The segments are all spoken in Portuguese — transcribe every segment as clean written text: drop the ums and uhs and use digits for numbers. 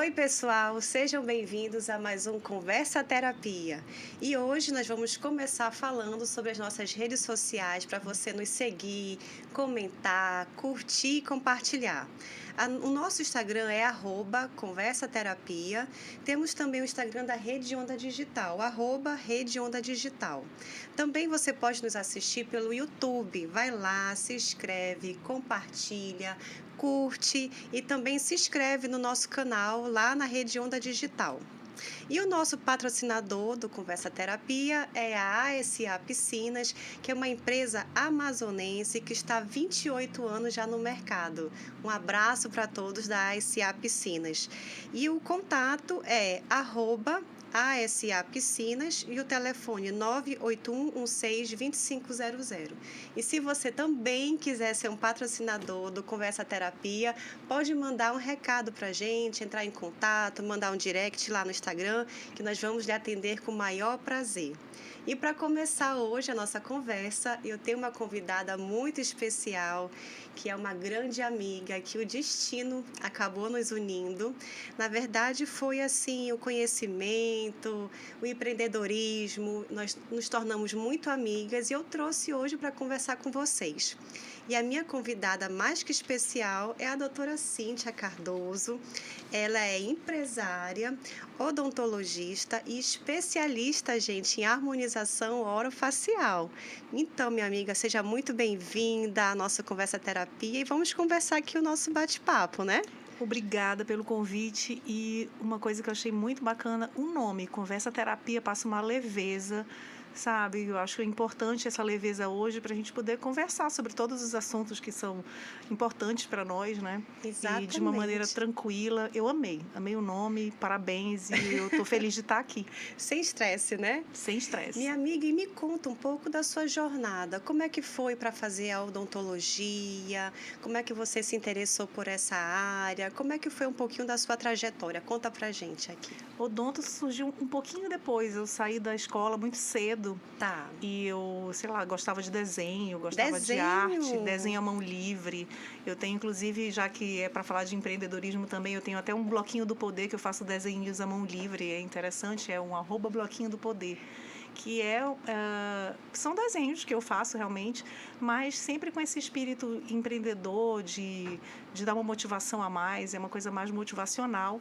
Oi, pessoal, sejam bem-vindos a mais um Conversa Terapia. E hoje nós vamos começar falando sobre as nossas redes sociais para você nos seguir, comentar, curtir e compartilhar. O nosso Instagram é @Conversa Terapia. Temos também o Instagram da Rede Onda Digital, Rede Onda Digital. Também você pode nos assistir pelo YouTube. Vai lá, se inscreve, compartilha, curte e também se inscreve no nosso canal lá na Rede Onda Digital. E o nosso patrocinador do Conversa Terapia é a ASA Piscinas, que é uma empresa amazonense que está há 28 anos já no mercado. Um abraço para todos da ASA Piscinas. E o contato é @ASA Piscinas e o telefone 981162500. E se você também quiser ser um patrocinador do Conversa Terapia, pode mandar um recado para a gente, entrar em contato, mandar um direct lá no Instagram, que nós vamos lhe atender com o maior prazer. E para começar hoje a nossa conversa, eu tenho uma convidada muito especial, que é uma grande amiga, que o destino acabou nos unindo. Na verdade, foi assim, o conhecimento, o empreendedorismo, nós nos tornamos muito amigas e eu trouxe hoje para conversar com vocês. E a minha convidada mais que especial é a doutora Cíntia Cardoso. Ela é empresária, odontologista e especialista, gente, em harmonização orofacial. Então, minha amiga, seja muito bem-vinda à nossa Conversa Terapia e vamos conversar aqui o nosso bate-papo, né? Obrigada pelo convite e uma coisa que eu achei muito bacana, o nome, Conversa Terapia, passa uma leveza, sabe? Eu acho importante essa leveza hoje para a gente poder conversar sobre todos os assuntos que são importantes para nós, né? Exatamente. E de uma maneira tranquila. Eu amei o nome, parabéns e eu estou feliz de estar aqui. Sem estresse, né? Sem estresse. Minha amiga, e me conta um pouco da sua jornada. Como é que foi para fazer a odontologia? Como é que você se interessou por essa área? Como é que foi um pouquinho da sua trajetória? Conta pra gente aqui. Odonto surgiu um pouquinho depois. Eu saí da escola muito cedo. Tá. E eu, sei lá, gostava de desenho, gostava de Desenho? arte, desenho à mão livre. Eu tenho, inclusive, já que é para falar de empreendedorismo também, eu tenho até um bloquinho do poder que eu faço desenhos à mão livre. É interessante, é um @bloquinho do poder. Que são desenhos que eu faço realmente, mas sempre com esse espírito empreendedor, de dar uma motivação a mais, é uma coisa mais motivacional.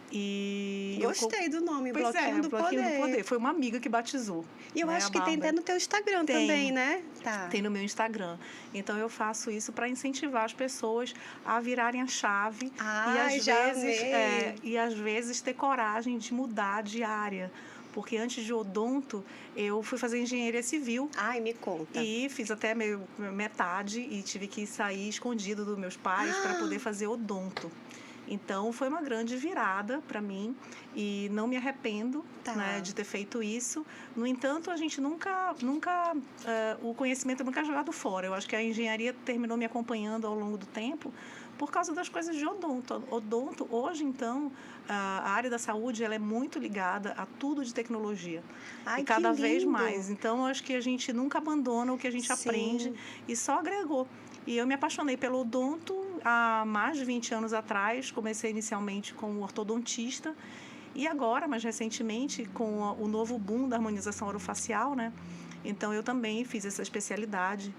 E Gostei do nome, Pois Bloquinho do Bloquinho do Poder. Poder. Foi uma amiga que batizou. E eu né, acho a que tem até Bárbara. no teu Instagram Tem. também, né? Tá. Tem no meu Instagram. Então eu faço isso para incentivar as pessoas a virarem a chave Ai, já amei. e às vezes ter coragem de mudar de área. Porque antes de odonto, eu fui fazer engenharia civil. Ai, me conta. E fiz até metade e tive que sair escondido dos meus pais para poder fazer odonto. Então, foi uma grande virada para mim e não me arrependo né, de ter feito isso. No entanto, a gente o conhecimento nunca é jogado fora. Eu acho que a engenharia terminou me acompanhando ao longo do tempo por causa das coisas de odonto. Odonto, hoje, então, a área da saúde ela é muito ligada a tudo de tecnologia. Ai, e cada que vez lindo. mais. Então, acho que a gente nunca abandona o que a gente aprende e só agregou. E eu me apaixonei pelo odonto há mais de 20 anos atrás. Comecei inicialmente como ortodontista e agora, mais recentemente, com o novo boom da harmonização orofacial, né? Então, eu também fiz essa especialidade.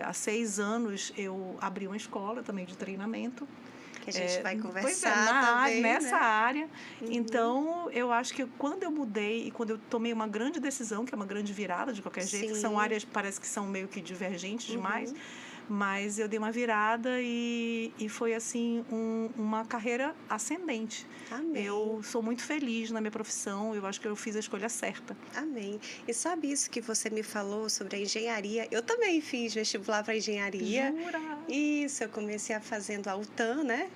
Há 6 anos, eu abri uma escola também de treinamento. Que a gente vai conversar também, nessa área. Uhum. Então, eu acho que quando eu mudei e quando eu tomei uma grande decisão, que é uma grande virada de qualquer jeito, que são áreas parece que são meio que divergentes demais, mas eu dei uma virada e foi assim uma carreira ascendente. Amém. Eu sou muito feliz na minha profissão, eu acho que eu fiz a escolha certa. Amém. E sabe isso que você me falou sobre a engenharia? Eu também fiz vestibular para engenharia. Jura? Isso, eu comecei fazendo a UTAN, né?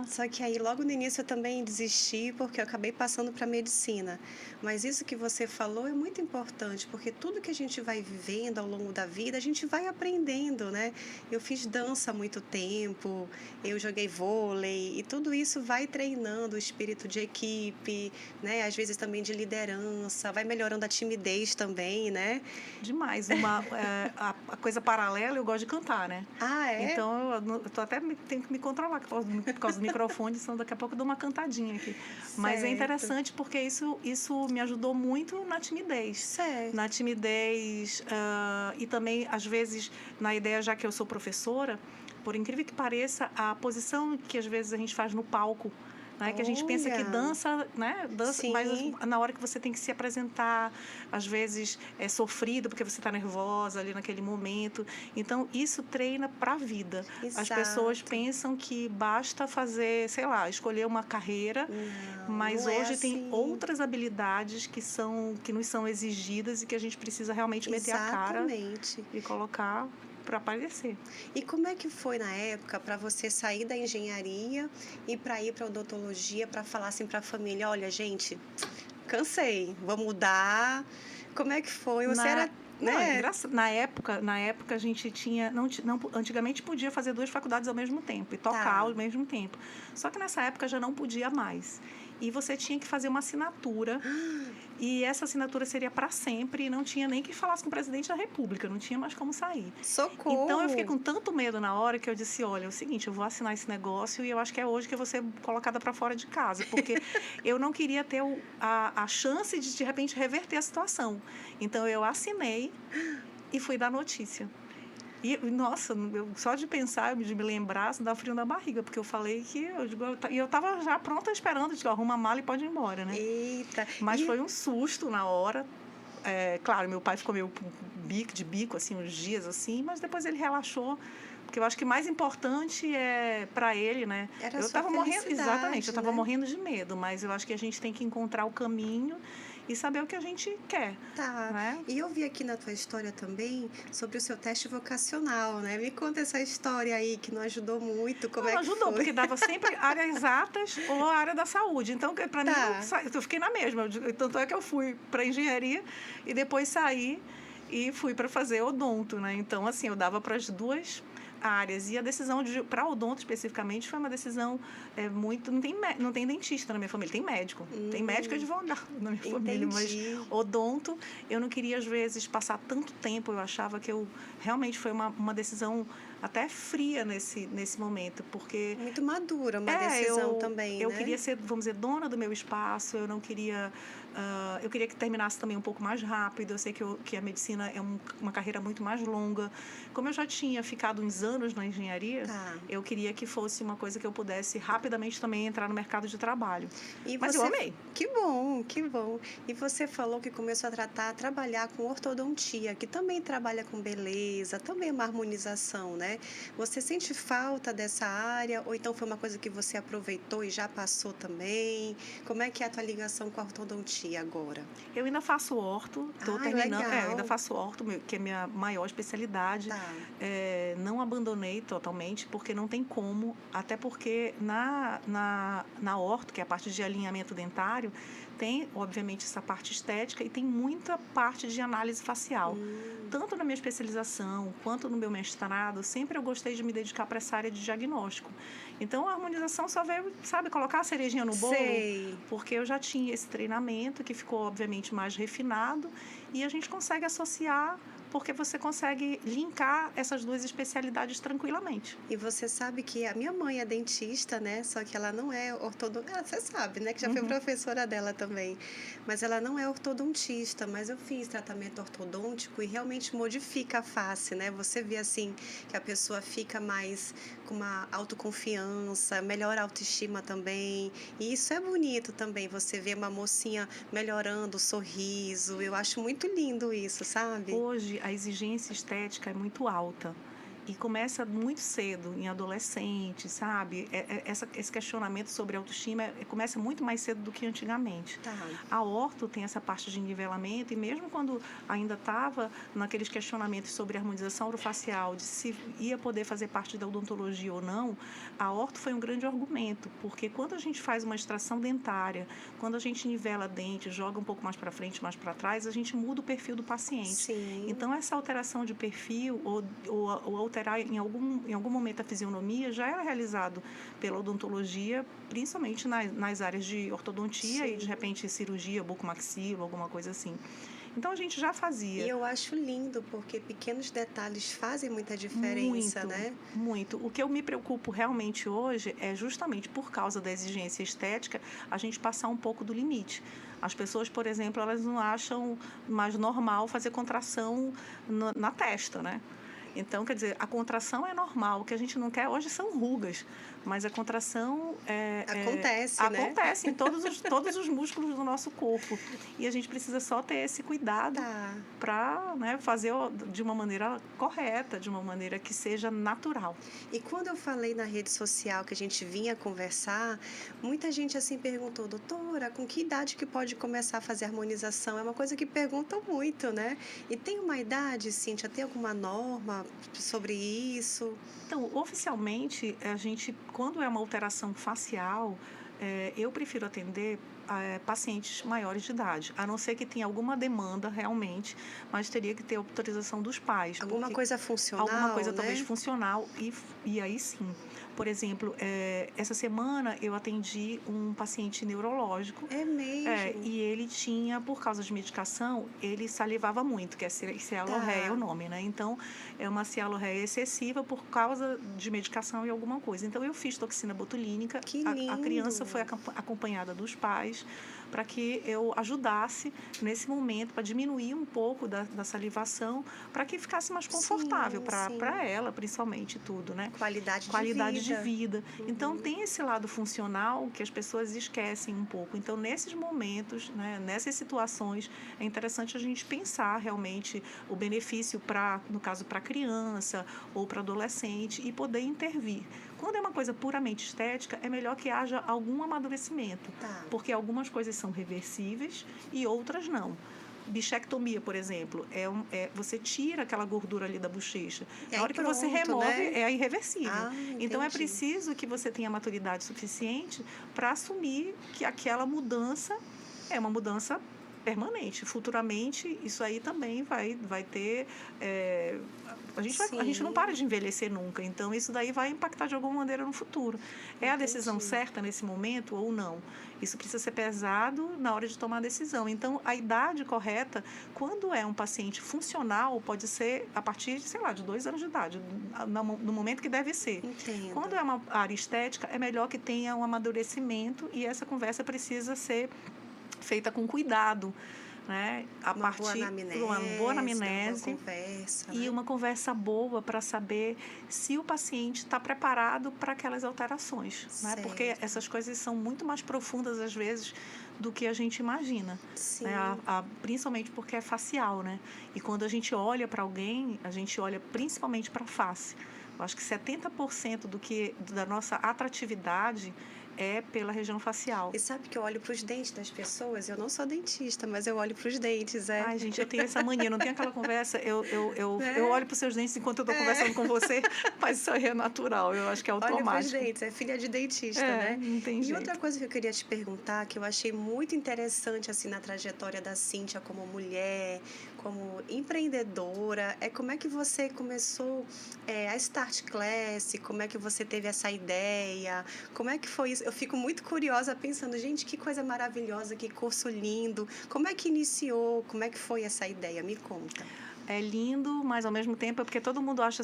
Só que aí logo no início eu também desisti porque eu acabei passando para medicina. Mas isso que você falou é muito importante, porque tudo que a gente vai vivendo ao longo da vida, a gente vai aprendendo, né? Eu fiz dança há muito tempo, eu joguei vôlei e tudo isso vai treinando o espírito de equipe, né? Às vezes também de liderança, vai melhorando a timidez também, né? Demais. A coisa paralela, eu gosto de cantar, né? Ah, é? Então, tenho que me controlar por causa do microfone, senão daqui a pouco eu dou uma cantadinha aqui. Mas é interessante porque isso me ajudou muito na timidez. Certo. Na timidez e também, às vezes, na ideia, já que eu sou professora, por incrível que pareça, a posição que às vezes a gente faz no palco, né? Que a gente pensa que dança, né? Dança, mas na hora que você tem que se apresentar, às vezes é sofrido porque você está nervosa ali naquele momento. Então, isso treina para a vida. Exato. As pessoas pensam que basta fazer, sei lá, escolher uma carreira, mas hoje tem outras habilidades que nos são exigidas e que a gente precisa realmente meter a cara e colocar para aparecer. E como é que foi na época para você sair da engenharia e para ir para a odontologia, para falar assim para a família, olha, gente, cansei, vou mudar. Como é que foi? Você era, né? Na época a gente tinha, antigamente podia fazer 2 faculdades ao mesmo tempo e tocar ao mesmo tempo. Só que nessa época já não podia mais. E você tinha que fazer uma assinatura. E essa assinatura seria para sempre e não tinha nem que falasse com o presidente da República, não tinha mais como sair. Socorro! Então eu fiquei com tanto medo na hora que eu disse, olha, é o seguinte, eu vou assinar esse negócio e eu acho que é hoje que eu vou ser colocada para fora de casa, porque eu não queria ter a chance de repente reverter a situação. Então eu assinei e fui dar notícia. E, nossa, só de pensar, de me lembrar, dá frio na barriga, porque eu falei que... eu estava já pronta esperando, arruma a mala e pode ir embora, né? Eita! Mas foi um susto na hora. Claro, meu pai ficou meio de bico, assim, uns dias, assim, mas depois ele relaxou, porque eu acho que o mais importante é para ele, né? Era eu estava morrendo, exatamente, eu estava né? morrendo de medo, mas eu acho que a gente tem que encontrar o caminho e saber o que a gente quer. Tá. Né? E eu vi aqui na tua história também sobre o seu teste vocacional, né? Me conta essa história aí que não ajudou muito. Como não é que ajudou, foi? Porque dava sempre áreas exatas ou a área da saúde. Então, para mim, eu fiquei na mesma. Tanto é que eu fui para engenharia e depois saí e fui para fazer odonto, né? Então, assim, eu dava para as 2 áreas. E a decisão para odonto especificamente foi uma decisão muito... Não tem dentista na minha família, tem médico. Tem médico e advogado na minha família, mas odonto, eu não queria, às vezes, passar tanto tempo. Eu achava que realmente foi uma decisão até fria nesse momento, porque... Muito madura uma decisão também, eu né? queria ser, vamos dizer, dona do meu espaço, eu não queria... eu queria que terminasse também um pouco mais rápido. Eu sei que a medicina é uma carreira muito mais longa. Como eu já tinha ficado uns anos na engenharia, eu queria que fosse uma coisa que eu pudesse rapidamente também entrar no mercado de trabalho. Mas eu amei. Que bom, que bom. E você falou que começou a trabalhar com ortodontia, que também trabalha com beleza, também é uma harmonização, né? Você sente falta dessa área ou então foi uma coisa que você aproveitou e já passou também? Como é que é a tua ligação com a ortodontia agora? Eu ainda faço orto, estou terminando. Eu ainda faço orto, que é a minha maior especialidade. Não abandonei totalmente, porque não tem como, até porque na orto, que é a parte de alinhamento dentário, tem, obviamente, essa parte estética e tem muita parte de análise facial. Tanto na minha especialização quanto no meu mestrado, sempre eu gostei de me dedicar para essa área de diagnóstico. Então, a harmonização só veio, colocar a cerejinha no bolo, porque eu já tinha esse treinamento que ficou, obviamente, mais refinado e a gente consegue associar, porque você consegue linkar essas 2 especialidades tranquilamente. E você sabe que a minha mãe é dentista, né? Só que ela não é ortodontista. Você sabe, né? Que já fui professora dela também. Mas ela não é ortodontista. Mas eu fiz tratamento ortodôntico e realmente modifica a face, né? Você vê assim que a pessoa fica mais com uma autoconfiança, melhor autoestima também. E isso é bonito também. Você vê uma mocinha melhorando o sorriso. Eu acho muito lindo isso, sabe? Hoje a exigência estética é muito alta e começa muito cedo, em adolescente, sabe? Esse questionamento sobre autoestima começa muito mais cedo do que antigamente. A orto tem essa parte de nivelamento e mesmo quando ainda estava naqueles questionamentos sobre harmonização orofacial, de se ia poder fazer parte da odontologia ou não, a orto foi um grande argumento, porque quando a gente faz uma extração dentária, quando a gente nivela dente, joga um pouco mais para frente, mais para trás, a gente muda o perfil do paciente. Sim. Então, essa alteração de perfil ou alterar em algum momento a fisionomia já era realizado pela odontologia, principalmente nas áreas de ortodontia. Sim. E de repente cirurgia, bucomaxilo, alguma coisa assim. Então a gente já fazia. E eu acho lindo, porque pequenos detalhes fazem muita diferença, muito, né? Muito. O que eu me preocupo realmente hoje é justamente por causa da exigência estética, a gente passar um pouco do limite. As pessoas, por exemplo, elas não acham mais normal fazer contração na testa, né? Então, quer dizer, a contração é normal. O que a gente não quer hoje são rugas, mas a contração acontece em todos os músculos do nosso corpo. E a gente precisa só ter esse cuidado para, né, fazer de uma maneira correta, de uma maneira que seja natural. E quando eu falei na rede social que a gente vinha conversar, muita gente assim perguntou: doutora, com que idade que pode começar a fazer harmonização? É uma coisa que perguntam muito, né? E tem uma idade, Cíntia, tem alguma norma sobre isso? Então, oficialmente, a gente, quando é uma alteração facial, eu prefiro atender pacientes maiores de idade, a não ser que tenha alguma demanda realmente, mas teria que ter autorização dos pais. Alguma coisa funcional, alguma coisa, né? Talvez funcional, e aí sim. Por exemplo, essa semana eu atendi um paciente neurológico. É mesmo? E ele tinha, por causa de medicação, ele salivava muito, que é cialorreia o nome, né? Então, é uma cialorreia excessiva por causa de medicação e alguma coisa. Então, eu fiz toxina botulínica. Que lindo! A criança foi acompanhada dos pais para que eu ajudasse nesse momento, para diminuir um pouco da salivação, para que ficasse mais confortável para ela, principalmente, tudo, né? Qualidade de vida. Uhum. Então, tem esse lado funcional que as pessoas esquecem um pouco. Então, nesses momentos, né, nessas situações, é interessante a gente pensar realmente o benefício no caso, para criança ou para adolescente, e poder intervir. Quando é uma coisa puramente estética, é melhor que haja algum amadurecimento, porque algumas coisas são reversíveis e outras não. Bichectomia, por exemplo, você tira aquela gordura ali da bochecha. Na hora que você remove, né? É irreversível. Então, é preciso que você tenha maturidade suficiente para assumir que aquela mudança é uma mudança permanente. Futuramente, isso aí também vai ter... A gente não para de envelhecer nunca, então isso daí vai impactar de alguma maneira no futuro. É a decisão certa nesse momento ou não? Isso precisa ser pesado na hora de tomar a decisão. Então, a idade correta, quando é um paciente funcional, pode ser a partir de, de 2 anos de idade, no momento que deve ser. Entendo. Quando é uma área estética, é melhor que tenha um amadurecimento, e essa conversa precisa ser feita com cuidado, né? Uma boa anamnese, uma conversa, e uma conversa boa para saber se o paciente está preparado para aquelas alterações, né? Porque essas coisas são muito mais profundas às vezes do que a gente imagina, né? Principalmente porque é facial, né? E quando a gente olha para alguém, a gente olha principalmente para a face. Eu acho que 70% da nossa atratividade é pela região facial. E sabe que eu olho para os dentes das pessoas? Eu não sou dentista, mas eu olho para os dentes, Ai, gente, eu tenho essa mania, não tem aquela conversa, eu olho para os seus dentes enquanto eu estou conversando com você, mas isso aí é natural, eu acho que é automático. Olha para os dentes, é filha de dentista, né? Não tem jeito. E outra coisa que eu queria te perguntar, que eu achei muito interessante, assim, na trajetória da Cíntia como mulher, como empreendedora, é como é que você começou a Start Class, como é que você teve essa ideia, como é que foi isso? Eu fico muito curiosa pensando, gente, que coisa maravilhosa, que curso lindo, como é que iniciou, como é que foi essa ideia? Me conta. É lindo, mas ao mesmo tempo é porque todo mundo acha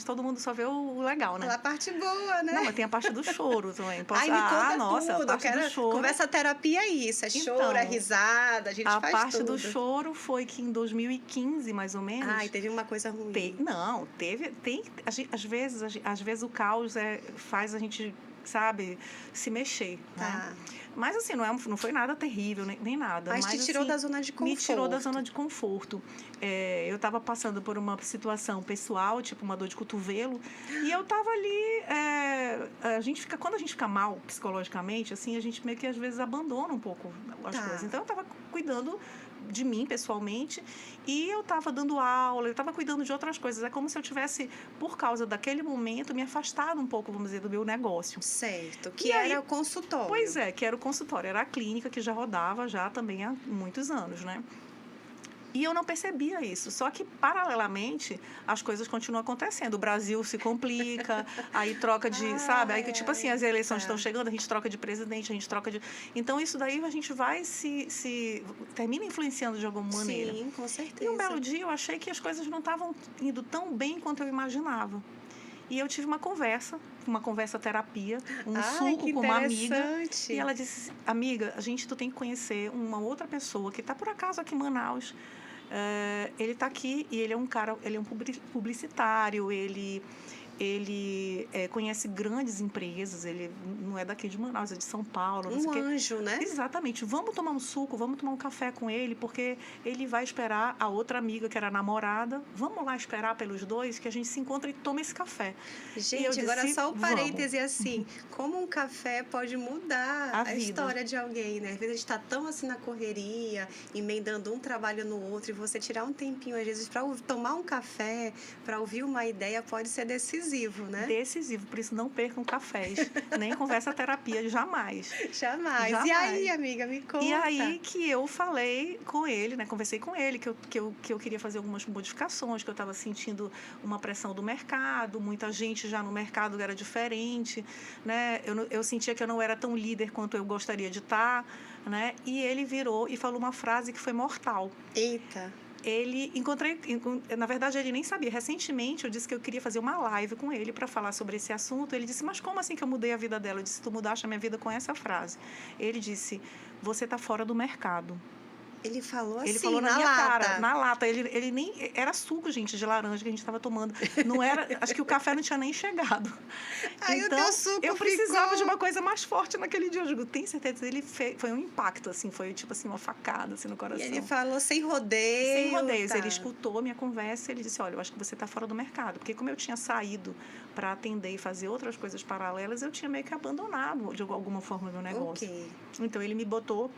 todo mundo só vê o legal, né? A parte boa, né? Não, mas tem a parte do choro também. Me conta nossa, tudo. A parte do choro. Conversa terapia é isso, é choro, é risada, a gente faz tudo. A parte do choro foi que em 2015, mais ou menos... E teve uma coisa ruim. Às vezes o caos faz a gente, se mexer, né? Mas assim, não foi nada terrível, nem nada. Mas te tirou da zona de conforto. Me tirou da zona de conforto. Eu estava passando por uma situação pessoal, tipo uma dor de cotovelo, e eu estava ali... quando a gente fica mal psicologicamente, assim, a gente meio que às vezes abandona um pouco as coisas. Então, eu estava cuidando de mim pessoalmente, e eu estava dando aula, eu estava cuidando de outras coisas. É como se eu tivesse, por causa daquele momento, me afastado um pouco, vamos dizer, do meu negócio. Certo, que era o consultório. Pois é, que era o consultório, era a clínica que já rodava já também há muitos anos, né? E eu não percebia isso. Só que, paralelamente, as coisas continuam acontecendo. O Brasil se complica, aí troca de, sabe? Aí, tipo assim, as eleições estão chegando, a gente troca de presidente, a gente troca de... Então, isso daí a gente vai termina influenciando de alguma maneira. Sim, com certeza. E um belo dia eu achei que as coisas não estavam indo tão bem quanto eu imaginava. E eu tive uma conversa terapia, suco com uma amiga. E ela disse, amiga, tu tem que conhecer uma outra pessoa que está por acaso aqui em Manaus. Ele está aqui e ele é um publicitário, ele conhece grandes empresas, ele não é daqui de Manaus, é de São Paulo. Um anjo, né? Exatamente. Vamos tomar um suco, vamos tomar um café com ele, porque ele vai esperar a outra amiga, que era a namorada. Vamos lá esperar pelos dois, que a gente se encontra e toma esse café. Gente, agora só um parêntese assim, como um café pode mudar a história de alguém, né? Às vezes a gente está tão assim na correria, emendando um trabalho no outro, e você tirar um tempinho, às vezes, para tomar um café, para ouvir uma ideia, pode ser decisivo. Né? Decisivo, por isso não percam cafés, nem conversa terapia, jamais. Jamais. E aí, amiga, me conta. E aí que eu falei com ele, né? Conversei com ele que eu queria fazer algumas modificações, que eu estava sentindo uma pressão do mercado, muita gente já no mercado era diferente, né? Eu sentia que eu não era tão líder quanto eu gostaria de estar, né? E ele virou e falou uma frase que foi mortal. Eita! Na verdade, ele nem sabia. Recentemente, eu disse que eu queria fazer uma live com ele para falar sobre esse assunto. Ele disse, mas como assim que eu mudei a vida dela? Eu disse, tu mudaste a minha vida com essa frase. Ele disse, você está fora do mercado. Ele falou assim, ele falou na minha cara, na lata. Ele nem... Era suco, gente, de laranja que a gente estava tomando. Não era... Acho que o café não tinha nem chegado. Aí então, o teu suco eu precisava de uma coisa mais forte naquele dia. Eu digo, tem certeza? Ele foi um impacto, assim. Foi, tipo assim, uma facada, assim, no coração. E ele falou sem rodeio. Sem rodeios. Tá. Ele escutou a minha conversa e ele disse, olha, eu acho que você está fora do mercado. Porque como eu tinha saído para atender e fazer outras coisas paralelas, eu tinha meio que abandonado, de alguma forma, o meu negócio. Okay. Então, ele me botou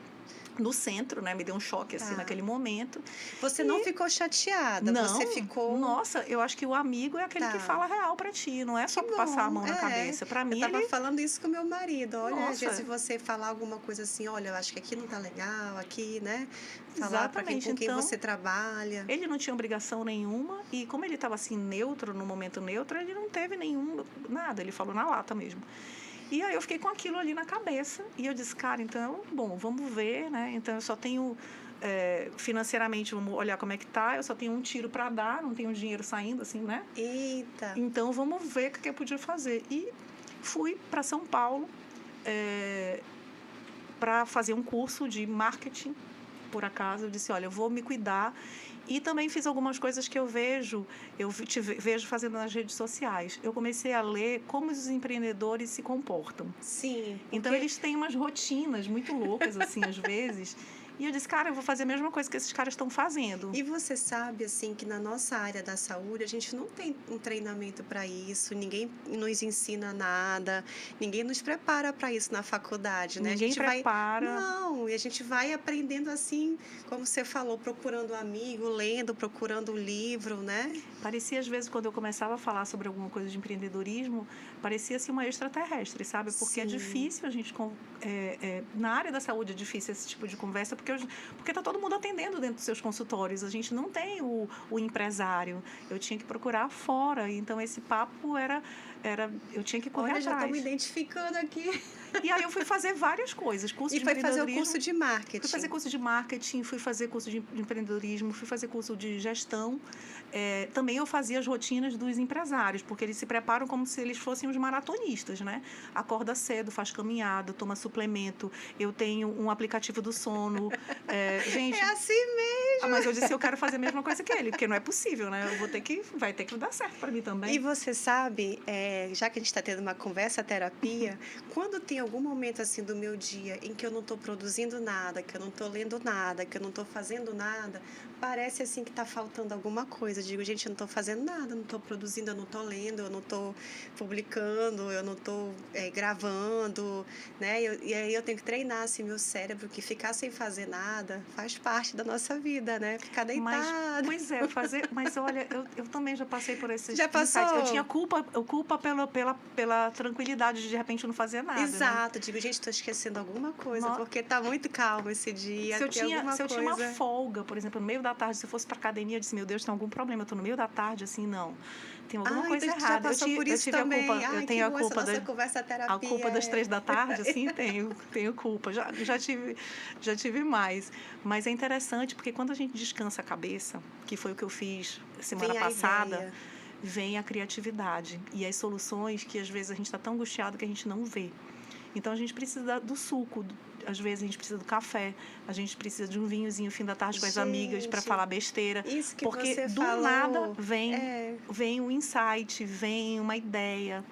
no centro, né? Me deu um choque, assim, naquele momento. Você não ficou chateada? Não. Você ficou... Nossa, eu acho que o amigo é aquele que fala real pra ti. Não é só passar a mão na cabeça. Pra mim, eu tava falando isso com meu marido. Olha, às vezes Nossa. você falar alguma coisa assim, olha, eu acho que aqui não tá legal, aqui, né? Falar Exatamente. com quem você trabalha. Ele não tinha obrigação nenhuma. E como ele estava assim, neutro, no momento neutro, ele não teve nada. Ele falou na lata mesmo. E aí eu fiquei com aquilo ali na cabeça. E eu disse, cara, então, bom, vamos ver, né? Então eu só tenho, financeiramente, vamos olhar como é que tá. Eu só tenho um tiro para dar, não tenho dinheiro saindo, assim, né? Eita! Então vamos ver o que eu podia fazer. E fui para São Paulo para fazer um curso de marketing, por acaso. Eu disse, olha, eu vou me cuidar. E também fiz algumas coisas que eu te vejo fazendo nas redes sociais. Eu comecei a ler como os empreendedores se comportam. Sim. Então, eles têm umas rotinas muito loucas, assim, às vezes. E eu disse, cara, eu vou fazer a mesma coisa que esses caras estão fazendo. E você sabe, assim, que na nossa área da saúde, a gente não tem um treinamento para isso, ninguém nos ensina nada, ninguém nos prepara para isso na faculdade, né? Ninguém a gente prepara. Não, e a gente vai aprendendo assim, como você falou, procurando um amigo, lendo, procurando um livro, né? Parecia, às vezes, quando eu começava a falar sobre alguma coisa de empreendedorismo, parecia assim uma extraterrestre, sabe? Porque Sim. É difícil a gente... na área da saúde é difícil esse tipo de conversa, porque está todo mundo atendendo dentro dos seus consultórios. A gente não tem o empresário. Eu tinha que procurar fora. Então, esse papo eu tinha que correr atrás. Já estou me identificando aqui. E aí eu fui fazer várias coisas. E foi fazer o curso de marketing. Fui fazer curso de marketing, fui fazer curso de empreendedorismo, fui fazer curso de gestão. Também eu fazia as rotinas dos empresários, porque eles se preparam como se eles fossem os maratonistas, né? Acorda cedo, faz caminhada, toma suplemento. Eu tenho um aplicativo do sono. Gente, é assim mesmo. Mas eu disse, eu quero fazer a mesma coisa que ele, porque não é possível, né? Vai ter que dar certo para mim também. E você sabe, já que a gente está tendo uma conversa terapia, quando tem algum momento assim do meu dia em que eu não estou produzindo nada, que eu não estou lendo nada, que eu não estou fazendo nada, parece assim que está faltando alguma coisa. Eu digo, gente, eu não estou fazendo nada, não estou produzindo, eu não estou lendo, eu não estou publicando, eu não estou gravando, né? E aí eu tenho que treinar assim meu cérebro, que ficar sem fazer nada faz parte da nossa vida. deitada, né? Ficar deitada. Pois é, mas olha, eu também já passei por esses Já passou? insights. Eu tinha culpa pela tranquilidade de repente não fazer nada. Exato. Né? Digo, gente, estou esquecendo alguma coisa, porque tá muito calmo esse dia. Se eu tinha uma folga, por exemplo, no meio da tarde, se eu fosse pra academia, eu disse, meu Deus, tem algum problema, eu tô no meio da tarde, assim, não. Tem alguma coisa então errada. Já passou por isso tive também. a culpa, eu tenho a culpa da conversa terapia. A culpa das 3 da tarde, assim, tenho culpa. Já tive mais. Mas é interessante porque quando a gente descansa a cabeça, que foi o que eu fiz semana passada, vem a criatividade e as soluções que às vezes a gente está tão angustiado que a gente não vê. Então a gente precisa do suco, às vezes a gente precisa do café, a gente precisa de um vinhozinho fim da tarde com as amigas para falar besteira. Isso que porque você do falou, nada vem um insight, vem uma ideia.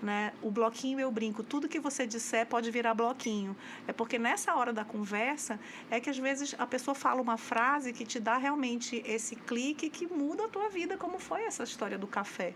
Né? O bloquinho, eu brinco, tudo que você disser pode virar bloquinho. É porque nessa hora da conversa é que às vezes a pessoa fala uma frase que te dá realmente esse clique que muda a tua vida, como foi essa história do café.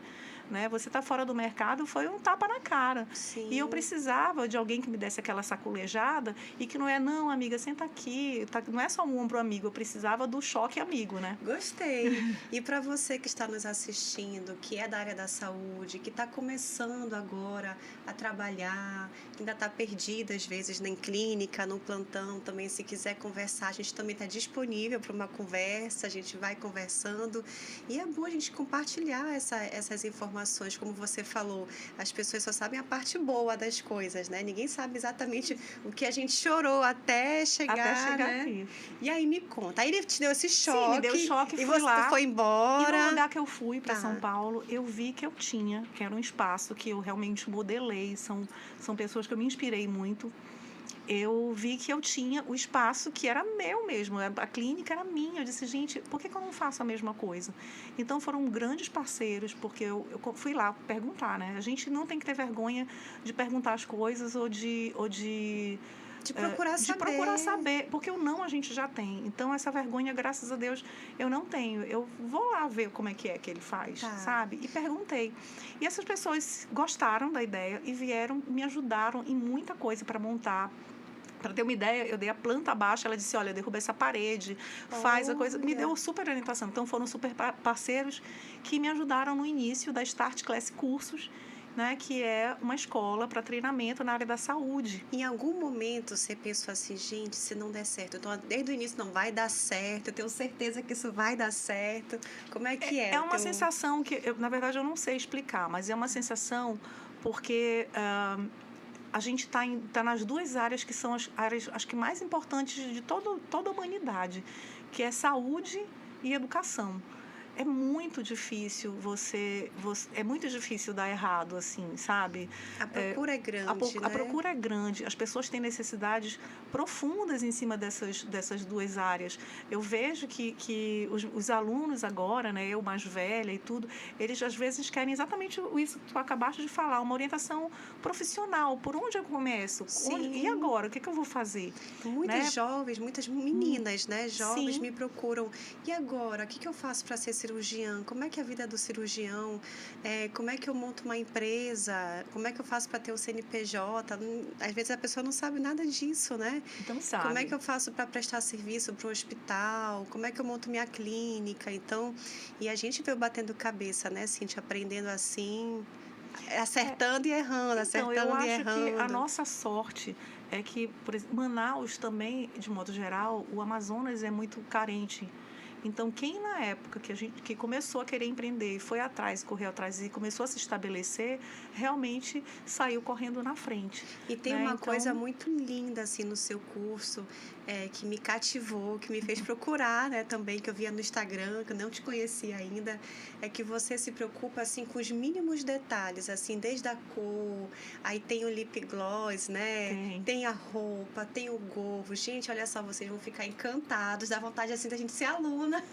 Né? Você está fora do mercado, foi um tapa na cara. Sim. E eu precisava de alguém que me desse aquela sacolejada e que não, amiga, senta aqui, não é só um ombro amigo, eu precisava do choque amigo, né? Gostei. E para você que está nos assistindo, que é da área da saúde, que está começando agora a trabalhar, que ainda está perdida às vezes na clínica, no plantão, também se quiser conversar, a gente também está disponível para uma conversa, a gente vai conversando e é bom a gente compartilhar essas informações, como você falou, as pessoas só sabem a parte boa das coisas, né? Ninguém sabe exatamente o que a gente chorou até chegar, né? Aqui. E aí me conta, aí ele te deu esse choque. Sim, me deu choque, e fui você lá, foi embora. E no lugar que eu fui para São Paulo, eu vi que que era um espaço que eu realmente modelei, são pessoas que eu me inspirei muito. Eu vi que eu tinha o espaço que era meu mesmo, a clínica era minha. Eu disse, gente, por que eu não faço a mesma coisa? Então, foram grandes parceiros, porque eu fui lá perguntar, né? A gente não tem que ter vergonha de perguntar as coisas ou de procurar saber, porque o não a gente já tem. Então, essa vergonha, graças a Deus, eu não tenho. Eu vou lá ver como é que ele faz, sabe? E perguntei. E essas pessoas gostaram da ideia e vieram, me ajudaram em muita coisa para montar. Para ter uma ideia, eu dei a planta baixa, ela disse, olha, derruba essa parede, faz a coisa. Me deu super orientação. Então, foram super parceiros que me ajudaram no início da Start Class Cursos, né, que é uma escola para treinamento na área da saúde. Em algum momento você pensou assim, gente, se não der certo, então desde o início não vai dar certo, eu tenho certeza que isso vai dar certo. Como é que é? É uma sensação que, na verdade, eu não sei explicar, mas é uma sensação porque a gente tá nas 2 áreas que são as áreas acho que mais importantes de toda a humanidade, que é saúde e educação. É muito difícil é muito difícil dar errado, assim, sabe? A procura é grande, A procura é grande. As pessoas têm necessidades profundas em cima dessas 2 áreas. Eu vejo que os alunos agora, né, eu mais velha e tudo, eles às vezes querem exatamente isso que tu acabaste de falar, uma orientação profissional. Por onde eu começo? E agora? O que eu vou fazer? Muitas jovens, muitas meninas, né, jovens me procuram. E agora? O que eu faço para ser cirurgião? Como é que é a vida do cirurgião? Como é que eu monto uma empresa? Como é que eu faço para ter o CNPJ? Às vezes a pessoa não sabe nada disso, né? Então sabe. Como é que eu faço para prestar serviço para o hospital? Como é que eu monto minha clínica? Então, e a gente veio batendo cabeça, né, Cíntia? Aprendendo assim, acertando e errando, acertando e errando. Eu acho que a nossa sorte é que, por exemplo, Manaus também, de modo geral, o Amazonas é muito carente. Então, quem na época que começou a querer empreender, foi atrás, correu atrás e começou a se estabelecer, realmente saiu correndo na frente. E tem uma coisa muito linda assim no seu curso, que me cativou, que me fez procurar, né, também, que eu via no Instagram, que eu não te conhecia ainda, é que você se preocupa assim com os mínimos detalhes, assim, desde a cor, aí tem o lip gloss, né? Tem a roupa, tem o gorro. Gente, olha só, vocês vão ficar encantados, dá vontade assim da gente ser aluna aluna,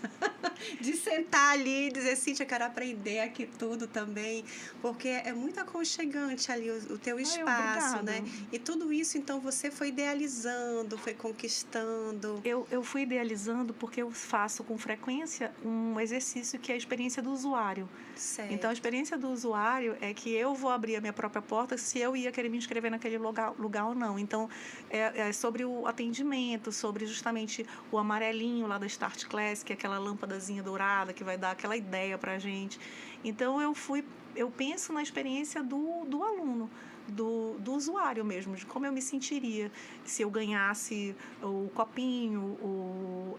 de sentar ali e dizer, Cíntia, eu quero aprender aqui tudo também, porque é muito aconchegante ali o teu Ai, espaço, né? obrigado. E tudo isso, então, você foi idealizando, foi conquistando. Eu fui idealizando porque eu faço com frequência um exercício que é a experiência do usuário. Então, a Certo. experiência do usuário é que eu vou abrir a minha própria porta se eu ia querer me inscrever naquele lugar ou não. Então, é sobre o atendimento, sobre justamente o amarelinho lá da Start Class, que é aquela lâmpadazinha dourada que vai dar aquela ideia para a gente. Então, eu penso na experiência do aluno. Do usuário mesmo, de como eu me sentiria se eu ganhasse o copinho,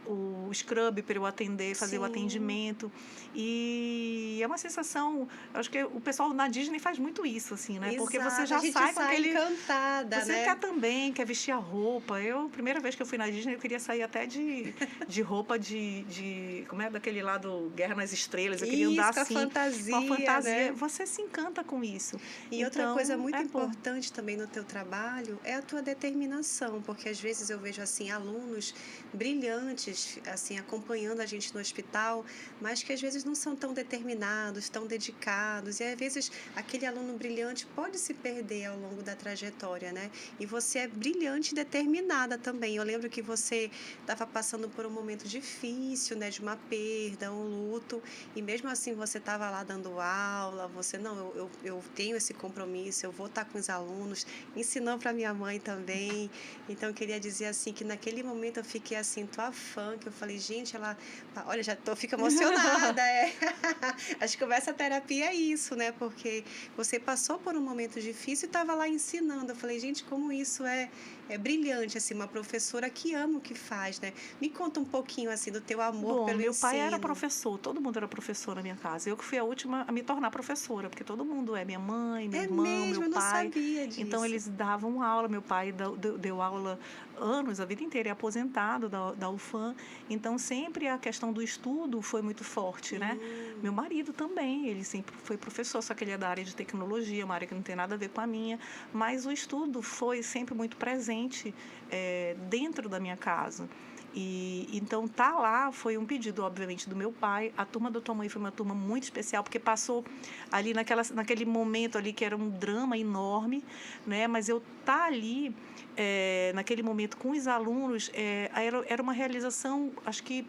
o scrub para eu atender, fazer o Sim. atendimento. E é uma sensação, eu acho que o pessoal na Disney faz muito isso, assim, né? Porque você Exato, já a gente sai com sai aquele... encantada, Você né? quer também, quer vestir a roupa. Primeira vez que eu fui na Disney, eu queria sair até de roupa como é daquele lá do Guerra nas Estrelas, eu queria andar Isso, assim, com a com a fantasia. né? Você se encanta com isso. E outra coisa Então, muito é bom. importante também no teu trabalho é a tua determinação, porque às vezes eu vejo assim alunos brilhantes, assim acompanhando a gente no hospital, mas que às vezes não são tão determinados, tão dedicados, e às vezes aquele aluno brilhante pode se perder ao longo da trajetória, né? E você é brilhante e determinada também. Eu lembro que você estava passando por um momento difícil, né, de uma perda, um luto, e mesmo assim você estava lá dando aula, você não, eu tenho esse compromisso, eu vou estar com os alunos, ensinando para minha mãe também. Então eu queria dizer assim que naquele momento eu fiquei assim, tua fã, que eu falei, gente, ela, olha, fico emocionada, é. Acho que essa terapia é isso, né? Porque você passou por um momento difícil e estava lá ensinando. Eu falei, gente, como isso é brilhante, assim, uma professora que ama o que faz, né? Me conta um pouquinho, assim, do teu amor Bom, pelo meu pai era ensino. professor, todo mundo era professor na minha casa. Eu que fui a última a me tornar professora, porque todo mundo é minha mãe, meu É irmão, meu mesmo, eu não pai. sabia Então, disso. eles davam aula. Meu pai deu aula anos, a vida inteira, é aposentado da UFAM. Então, sempre a questão do estudo foi muito forte, né? Meu marido também, ele sempre foi professor, só que ele é da área de tecnologia, uma área que não tem nada a ver com a minha. Mas o estudo foi sempre muito presente dentro da minha casa. E então tá lá foi um pedido, obviamente, do meu pai. A turma da tua mãe foi uma turma muito especial, porque passou ali naquele momento ali que era um drama enorme, né? Mas eu tá ali naquele momento com os alunos era uma realização, acho que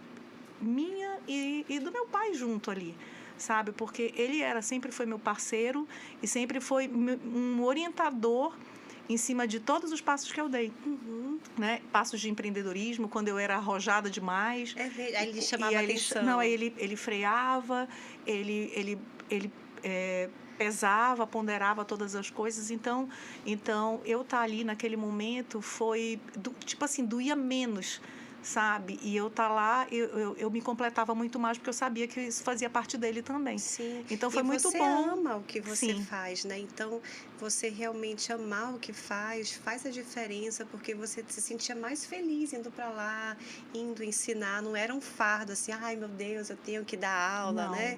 minha e do meu pai junto ali, sabe? Porque ele sempre foi meu parceiro e sempre foi um orientador em cima de todos os passos que eu dei. Né? Passos de empreendedorismo, quando eu era arrojada demais. Aí ele chamava atenção. Não, aí ele freava, ele pesava, ponderava todas as coisas. Então eu estar ali naquele momento foi, tipo assim, doía menos, sabe? E eu estar lá, eu me completava muito mais, porque eu sabia que isso fazia parte dele também. Sim. Então foi E muito você bom. ama o que você Sim. faz, né? Então, você realmente amar o que faz a diferença, porque você se sentia mais feliz indo para lá, indo ensinar. Não era um fardo assim, ai meu Deus, eu tenho que dar aula, Não. né?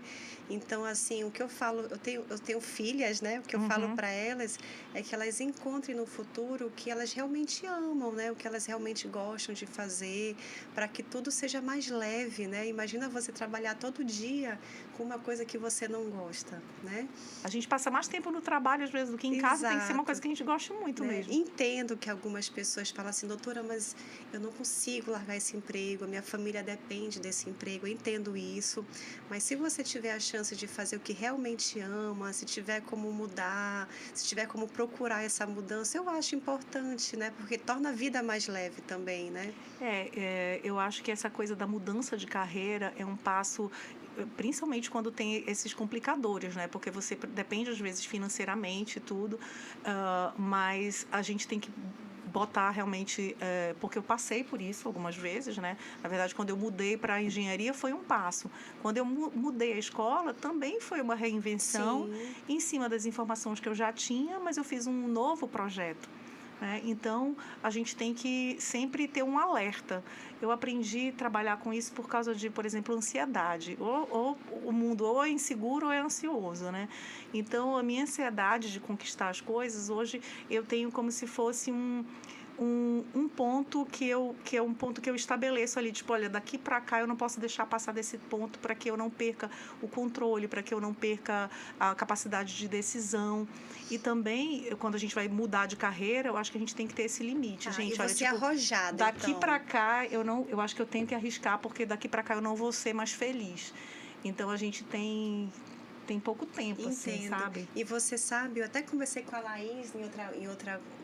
Então, assim, o que eu falo, eu tenho filhas, né? O que eu falo para elas é que elas encontrem no futuro o que elas realmente amam, né? O que elas realmente gostam de fazer, para que tudo seja mais leve, né? Imagina você trabalhar todo dia com uma coisa que você não gosta, né? A gente passa mais tempo no trabalho, às vezes, do que em casa. Tem que ser uma coisa que a gente gosta muito mesmo. Entendo que algumas pessoas falam assim, doutora, mas eu não consigo largar esse emprego, a minha família depende desse emprego, eu entendo isso, mas se você tiver a chance de fazer o que realmente ama, se tiver como mudar, se tiver como procurar essa mudança, eu acho importante, né? Porque torna a vida mais leve também, né? Eu acho que essa coisa da mudança de carreira é um passo, principalmente quando tem esses complicadores, né? Porque você depende, às vezes, financeiramente e tudo, mas a gente tem que botar realmente, porque eu passei por isso algumas vezes, né? Na verdade, quando eu mudei para a engenharia foi um passo. Quando eu mudei a escola, também foi uma reinvenção. Sim. Em cima das informações que eu já tinha, mas eu fiz um novo projeto. Então, a gente tem que sempre ter um alerta. Eu aprendi a trabalhar com isso por causa de, por exemplo, ansiedade. Ou o mundo ou é inseguro ou é ansioso, né? Então, a minha ansiedade de conquistar as coisas, hoje eu tenho como se fosse um ponto que é um ponto que eu estabeleço ali, tipo, olha, daqui para cá eu não posso deixar passar desse ponto para que eu não perca o controle, para que eu não perca a capacidade de decisão. E também, quando a gente vai mudar de carreira, eu acho que a gente tem que ter esse limite, gente. E Olha, você é tipo, arrojada, daqui então. para cá eu acho que eu tenho que arriscar, porque daqui para cá eu não vou ser mais feliz. Então a gente tem pouco tempo, assim, Entendo. sabe? E você sabe, eu até conversei com a Laís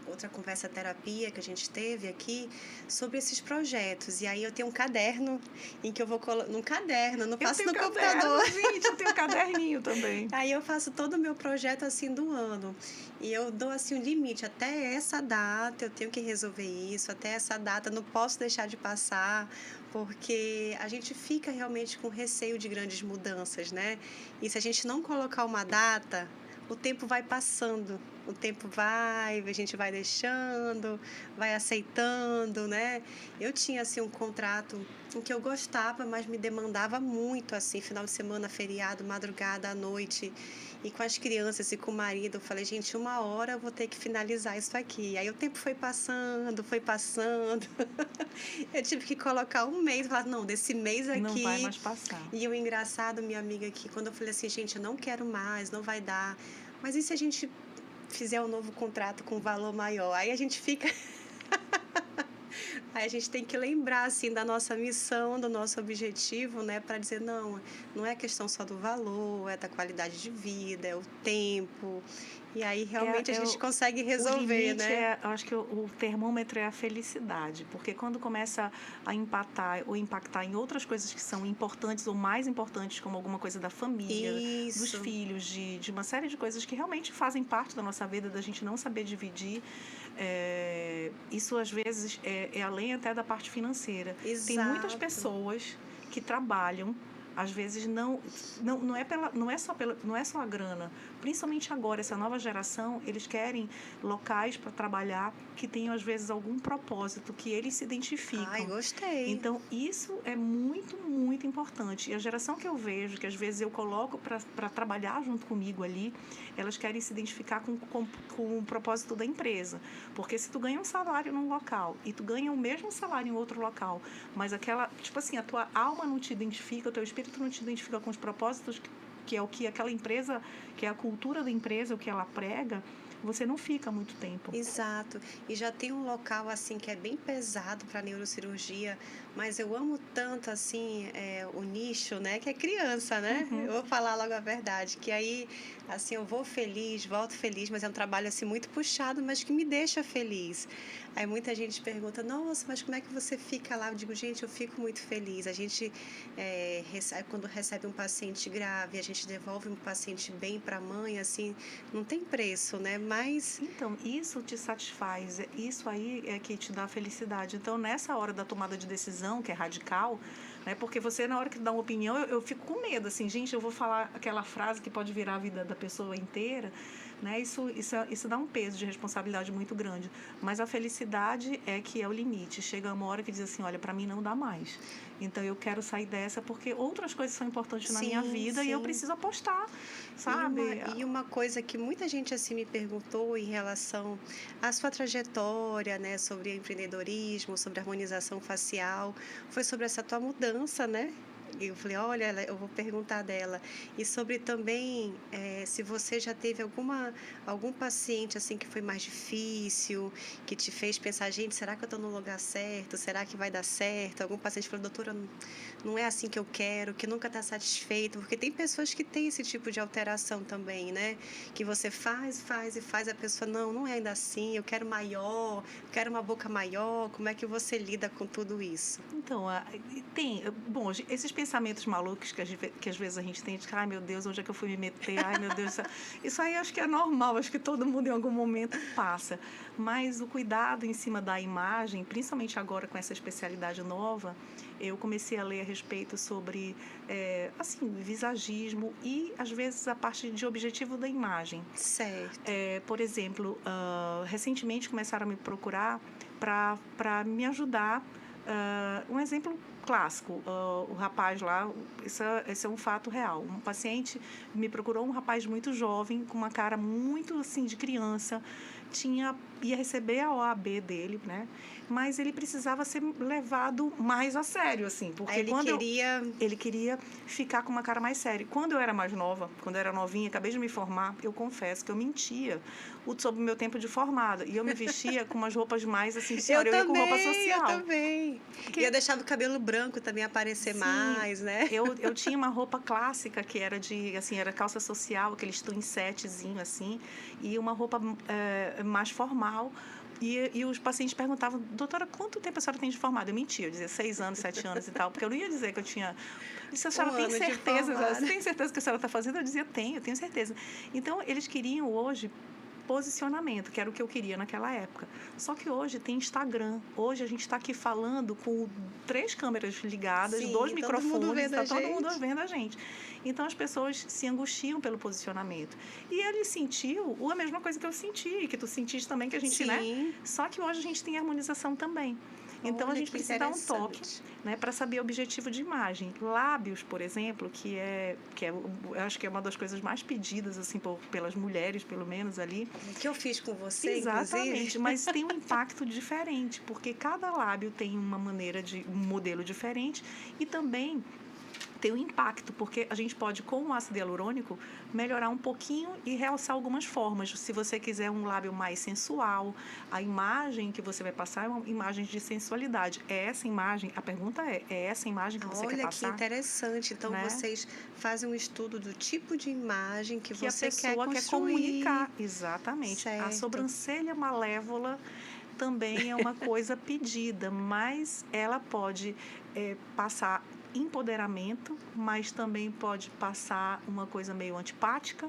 outra conversa terapia que a gente teve aqui sobre esses projetos. E aí eu tenho um caderno em que eu vou num caderno, não Eu faço tenho no caderno, computador. gente, eu tenho caderninho também. Aí eu faço todo o meu projeto assim do ano. E eu dou assim um limite, até essa data eu tenho que resolver isso, até essa data não posso deixar de passar, porque a gente fica realmente com receio de grandes mudanças, né? E se a gente não colocar uma data, o tempo vai passando, o tempo vai, a gente vai deixando, vai aceitando, né? Eu tinha assim um contrato em que eu gostava, mas me demandava muito, assim, final de semana, feriado, madrugada, à noite, e com as crianças e com o marido, eu falei, gente, uma hora eu vou ter que finalizar isso aqui. Aí o tempo foi passando, foi passando. Eu tive que colocar um mês, falar, não, desse mês Não vai aqui. mais passar. E o engraçado, minha amiga aqui, quando eu falei assim, gente, eu não quero mais, não vai dar. Mas e se a gente fizer um novo contrato com valor maior? Aí a gente fica. Aí a gente tem que lembrar assim da nossa missão, do nosso objetivo, né, para dizer não, não é questão só do valor, é da qualidade de vida, é o tempo. E aí realmente a gente consegue O resolver, limite né? eu acho que o termômetro é a felicidade, porque quando começa a empatar ou impactar em outras coisas que são importantes ou mais importantes, como alguma coisa da família, dos Isso. filhos, de uma série de coisas que realmente fazem parte da nossa vida, da gente não saber dividir, isso às vezes é além até da parte financeira. Tem muitas Exato. pessoas que trabalham, às vezes não é só a grana, principalmente agora, essa nova geração, eles querem locais para trabalhar que tenham às vezes algum propósito, que eles se identificam. Ai, gostei. Então isso é muito, muito importante. E a geração que eu vejo, que às vezes eu coloco para trabalhar junto comigo ali, elas querem se identificar com o propósito da empresa. Porque se tu ganha um salário num local e tu ganha o mesmo salário em outro local, mas tipo assim, a tua alma não te identifica, o teu espírito não te identifica com os propósitos que é o que aquela empresa, que é a cultura da empresa, o que ela prega, você não fica muito tempo. Exato. E já tem um local assim que é bem pesado para neurocirurgia, mas eu amo tanto assim o nicho, né, que é criança, né? Uhum. Eu vou falar logo a verdade, que aí assim eu vou feliz, volto feliz, mas é um trabalho assim muito puxado, mas que me deixa feliz. Aí muita gente pergunta, nossa, mas como é que você fica lá? Eu digo, gente, eu fico muito feliz. A gente quando recebe um paciente grave, a gente devolve um paciente bem para a mãe, assim, não tem preço, né? Mas Então, isso te satisfaz, isso aí é que te dá felicidade. Então, nessa hora da tomada de decisão, que é radical, né, porque você, na hora que dá uma opinião, eu fico com medo, assim, gente, eu vou falar aquela frase que pode virar a vida da pessoa inteira, né, isso dá um peso de responsabilidade muito grande. Mas a felicidade é que é o limite. Chega uma hora que diz assim, olha, para mim não dá mais. Então, eu quero sair dessa porque outras coisas são importantes na minha vida e eu preciso apostar, sabe? E uma coisa que muita gente assim me perguntou em relação à sua trajetória, né, sobre empreendedorismo, sobre harmonização facial, foi sobre essa tua mudança, né? E eu falei, olha, eu vou perguntar dela. E sobre também se você já teve algum paciente assim que foi mais difícil, que te fez pensar, gente, será que eu estou no lugar certo? Será que vai dar certo? Algum paciente falou, doutora, não é assim que eu quero, que nunca está satisfeito, porque tem pessoas que têm esse tipo de alteração também, né? Que você faz, a pessoa, não é ainda assim, eu quero maior, quero uma boca maior, como é que você lida com tudo isso? Então, bom, esses pensamentos malucos que às vezes a gente tem, de ai meu Deus, onde é que eu fui me meter? Ai meu Deus, isso aí acho que é normal, acho que todo mundo em algum momento passa. Mas o cuidado em cima da imagem, principalmente agora com essa especialidade nova, eu comecei a ler a respeito sobre, assim, visagismo e, às vezes, a parte de objetivo da imagem. Certo. Por exemplo, recentemente começaram a me procurar para me ajudar. Um exemplo clássico, o rapaz lá, esse é um fato real. Um paciente me procurou, um rapaz muito jovem, com uma cara muito assim de criança, tinha ia receber a OAB dele, né? Mas ele precisava ser levado mais a sério, assim, porque Aí ele queria ficar com uma cara mais séria. Quando eu era mais nova, quando eu era novinha, acabei de me formar, eu confesso que eu mentia sobre o meu tempo de formada. E eu me vestia com umas roupas mais, assim, senhora, eu ia com roupa social. Eu também. E eu deixava o cabelo branco também aparecer mais, né? Eu tinha uma roupa clássica que era era calça social, aqueles twin setzinho, assim, e uma roupa mais formal. E os pacientes perguntavam, doutora, quanto tempo a senhora tem de formada? Eu mentia, eu dizia 6 anos, 7 anos e tal, porque eu não ia dizer que eu tinha... Eu disse, a senhora tem certeza? Você tem certeza que a senhora está fazendo? Eu dizia, tenho certeza. Então, eles queriam hoje posicionamento, que era o que eu queria naquela época. Só que hoje tem Instagram. Hoje a gente está aqui falando com 3 câmeras ligadas, 2 microfones, está todo mundo vendo a gente. Então as pessoas se angustiam pelo posicionamento. E ele sentiu a mesma coisa que eu senti, que tu sentiste também, que a gente, né? Só que hoje a gente tem harmonização também. Então, a gente precisa dar um toque, né, para saber o objetivo de imagem. Lábios, por exemplo, que eu acho que é uma das coisas mais pedidas, assim, pelas mulheres, pelo menos ali. Que eu fiz com você, exatamente, inclusive. mas tem um impacto diferente, porque cada lábio tem um modelo diferente e também tem um impacto, porque a gente pode, com o ácido hialurônico, melhorar um pouquinho e realçar algumas formas. Se você quiser um lábio mais sensual, a imagem que você vai passar é uma imagem de sensualidade. É essa imagem, a pergunta é essa imagem que você quer passar? Olha, que interessante. Então, né? Vocês fazem um estudo do tipo de imagem que você quer construir. Quer comunicar. Exatamente. Certo. A sobrancelha malévola também é uma coisa pedida, mas ela pode passar empoderamento, mas também pode passar uma coisa meio antipática,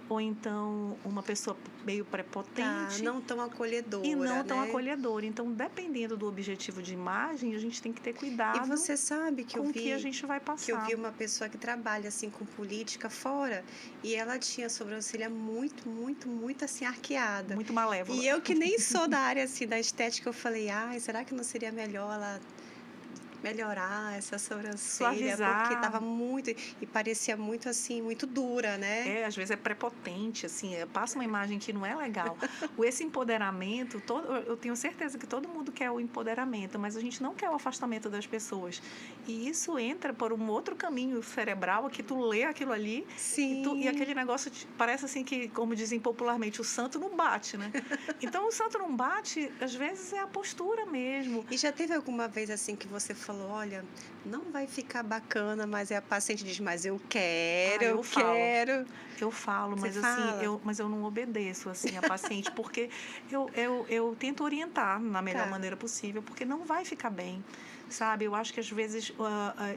ou então uma pessoa meio prepotente. Não tão acolhedora. E não tão acolhedora. Então, dependendo do objetivo de imagem, a gente tem que ter cuidado. E você sabe que com o que a gente vai passar. Que eu vi uma pessoa que trabalha assim com política fora e ela tinha a sobrancelha muito, muito, muito assim arqueada. Muito malévola. E eu que nem sou da área assim da estética, eu falei, será que não seria melhor ela melhorar essa sobrancelha, suavizar, porque estava muito e parecia muito assim, muito dura, né? Às vezes é prepotente, assim, passa uma imagem que não é legal. Esse empoderamento, eu tenho certeza que todo mundo quer o empoderamento, mas a gente não quer o afastamento das pessoas. E isso entra por um outro caminho cerebral, que tu lê aquilo ali. Sim. E aquele negócio parece assim que, como dizem popularmente, o santo não bate, né? Então o santo não bate, às vezes é a postura mesmo. E já teve alguma vez assim que você falou, olha, não vai ficar bacana, mas a paciente diz, mas eu quero, eu quero. Eu falo, mas assim, eu não obedeço assim a paciente, porque eu tento orientar na melhor maneira possível, porque não vai ficar bem. Sabe, eu acho que às vezes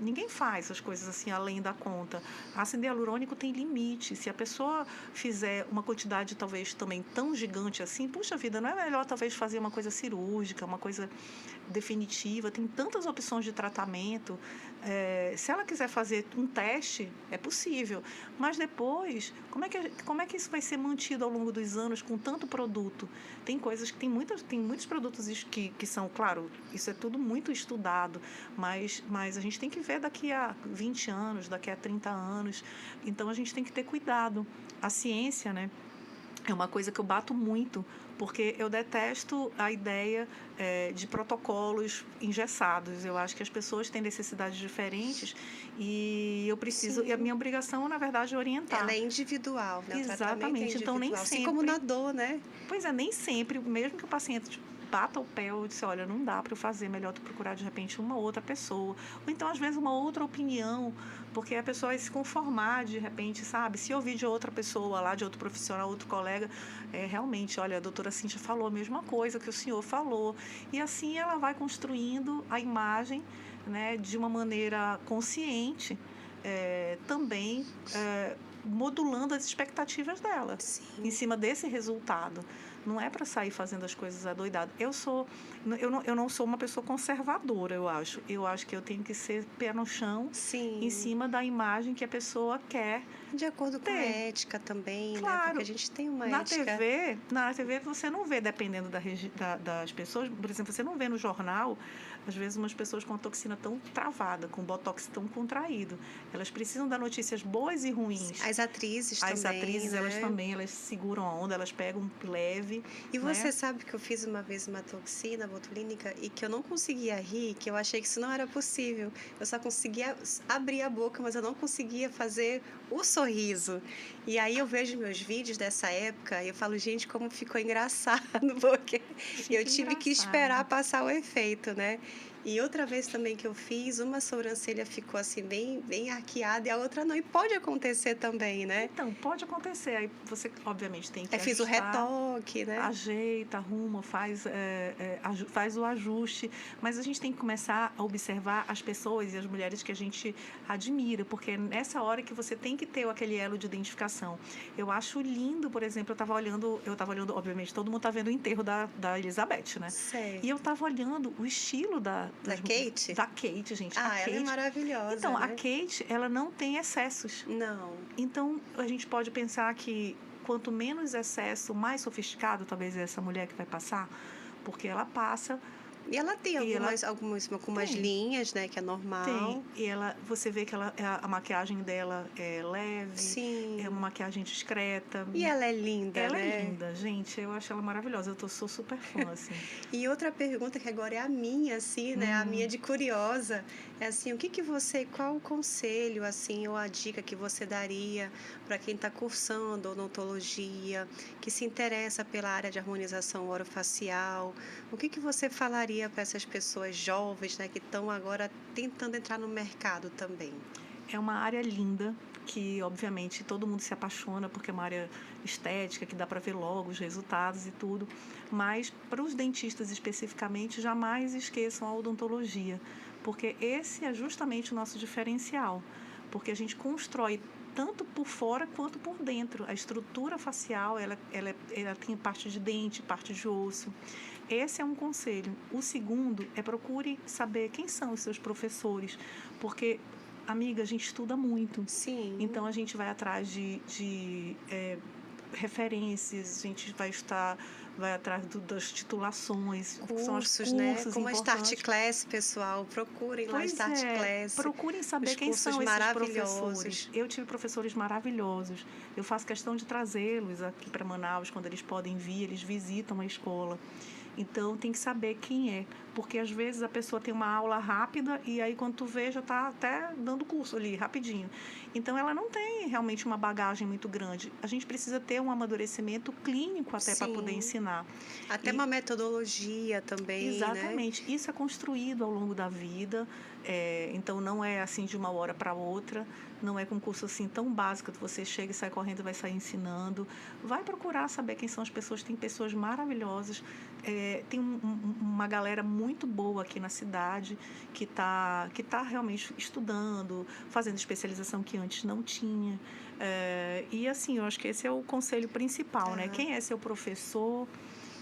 ninguém faz as coisas assim além da conta. Ácido hialurônico tem limite. Se a pessoa fizer uma quantidade talvez também tão gigante assim, puxa vida, não é melhor talvez fazer uma coisa cirúrgica, uma coisa definitiva? Tem tantas opções de tratamento. Se ela quiser fazer um teste, é possível. Mas depois, como é que isso vai ser mantido ao longo dos anos com tanto produto? Tem coisas que tem muitos produtos que são, claro, isso é tudo muito estudado, mas a gente tem que ver daqui a 20 anos, daqui a 30 anos. Então a gente tem que ter cuidado. A ciência, né, é uma coisa que eu bato muito, porque eu detesto a ideia de protocolos engessados. Eu acho que as pessoas têm necessidades diferentes e eu preciso... Sim. E a minha obrigação, na verdade, é orientar. Ela é individual, né? Exatamente. Então, nem sempre... Assim como na dor, né? Pois é, nem sempre, mesmo que o paciente bata o pé, eu disse, olha, não dá para eu fazer, melhor tu procurar de repente uma outra pessoa, ou então às vezes uma outra opinião, porque a pessoa vai se conformar de repente, sabe, se ouvir de outra pessoa lá, de outro profissional, outro colega, realmente, olha, a doutora Cíntia falou a mesma coisa que o senhor falou, e assim ela vai construindo a imagem, né, de uma maneira consciente, também modulando as expectativas dela. Sim. Em cima desse resultado. Não é para sair fazendo as coisas adoidado. Eu não sou uma pessoa conservadora, eu acho. Eu acho que eu tenho que ser pé no chão. Sim. Em cima da imagem que a pessoa quer. De acordo com a ética também, claro, né? Porque a gente tem uma ética. Na TV você não vê, dependendo das pessoas, por exemplo, você não vê no jornal Às vezes umas pessoas com a toxina tão travada, com o botox tão contraído, elas precisam dar notícias boas e ruins. As atrizes também, As atrizes, né? elas também, elas seguram a onda, elas pegam leve. E né? você sabe que eu fiz uma vez uma toxina botulínica e que eu não conseguia rir, que eu achei que isso não era possível. Eu só conseguia abrir a boca, mas eu não conseguia fazer o sorriso. E aí eu vejo meus vídeos dessa época e eu falo, gente, como ficou engraçado, porque eu tive que esperar passar o efeito, né? E outra vez também que eu fiz, uma sobrancelha ficou assim bem arqueada e a outra não. E pode acontecer também, né? Então, pode acontecer. Aí você, obviamente, tem que Eu fiz o ajustar, retoque, né? ajeita, arruma, faz o ajuste. Mas a gente tem que começar a observar as pessoas e as mulheres que a gente admira, porque é nessa hora que você tem que ter aquele elo de identificação. Eu acho lindo, por exemplo, eu estava olhando, obviamente, todo mundo está vendo o enterro da Elizabeth, né? Sei. E eu estava olhando o estilo da Kate? Da Kate, gente. Ah, ela é maravilhosa. Então, né? a Kate, ela não tem excessos. Não. Então, a gente pode pensar que quanto menos excesso, mais sofisticado talvez é essa mulher que vai passar, porque ela passa. E ela tem algumas linhas, né, que é normal. Tem. E você vê que a maquiagem dela é leve. Sim. É uma maquiagem discreta. E ela é linda, ela né? é linda, gente. Eu acho ela maravilhosa. Sou super fã, assim. E outra pergunta que agora é a minha, assim, né? A minha de curiosa. É assim, qual o conselho, assim, ou a dica que você daria para quem está cursando odontologia, que se interessa pela área de harmonização orofacial? O que você falaria para essas pessoas jovens, né, que estão agora tentando entrar no mercado também? É uma área linda, que obviamente todo mundo se apaixona, porque é uma área estética, que dá para ver logo os resultados e tudo. Mas para os dentistas especificamente, jamais esqueçam a odontologia, porque esse é justamente o nosso diferencial, porque a gente constrói tanto por fora quanto por dentro. A estrutura facial, ela tem parte de dente, parte de osso. Esse é um conselho. O segundo é procure saber quem são os seus professores, porque, amiga, a gente estuda muito. Sim. Então, a gente vai atrás de referências, a gente vai atrás das titulações, são os cursos, né? Como a Start Class, pessoal. Procurem lá a Start Class. Procurem saber quem são esses professores. Eu tive professores maravilhosos. Eu faço questão de trazê-los aqui para Manaus, quando eles podem vir, eles visitam a escola. Então, tem que saber quem é, porque às vezes a pessoa tem uma aula rápida e aí quando tu vê já está até dando curso ali, rapidinho. Então, ela não tem realmente uma bagagem muito grande. A gente precisa ter um amadurecimento clínico até para poder ensinar. Até uma metodologia também, exatamente. né? Isso é construído ao longo da vida, então não é assim de uma hora para outra, não é com um curso assim tão básico que você chega e sai correndo e vai sair ensinando. Vai procurar saber quem são as pessoas, tem pessoas maravilhosas, tem uma galera muito boa aqui na cidade que tá realmente estudando, fazendo especialização que antes não tinha. E assim, eu acho que esse é o conselho principal, né? Quem é seu professor?